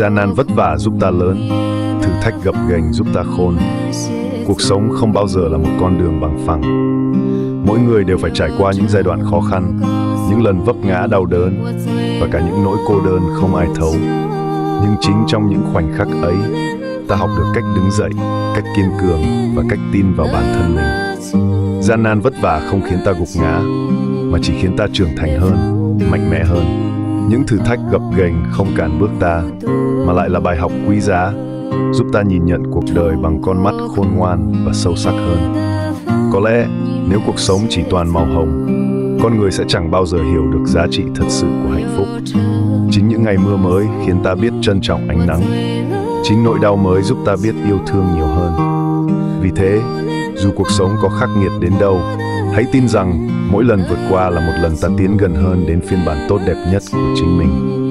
Gian nan vất vả giúp ta lớn, thử thách gập ghềnh giúp ta khôn. Cuộc sống không bao giờ là một con đường bằng phẳng. Mỗi người đều phải trải qua những giai đoạn khó khăn, những lần vấp ngã đau đớn và cả những nỗi cô đơn không ai thấu. Nhưng chính trong những khoảnh khắc ấy, ta học được cách đứng dậy, cách kiên cường và cách tin vào bản thân mình. Gian nan vất vả không khiến ta gục ngã, mà chỉ khiến ta trưởng thành hơn, mạnh mẽ hơn. Những thử thách gập ghềnh không cản bước ta, mà lại là bài học quý giá, giúp ta nhìn nhận cuộc đời bằng con mắt khôn ngoan và sâu sắc hơn. Có lẽ, nếu cuộc sống chỉ toàn màu hồng, con người sẽ chẳng bao giờ hiểu được giá trị thật sự của hạnh phúc. Chính những ngày mưa mới khiến ta biết trân trọng ánh nắng. Chính nỗi đau mới giúp ta biết yêu thương nhiều hơn. Vì thế, dù cuộc sống có khắc nghiệt đến đâu, hãy tin rằng mỗi lần vượt qua là một lần ta tiến gần hơn đến phiên bản tốt đẹp nhất của chính mình.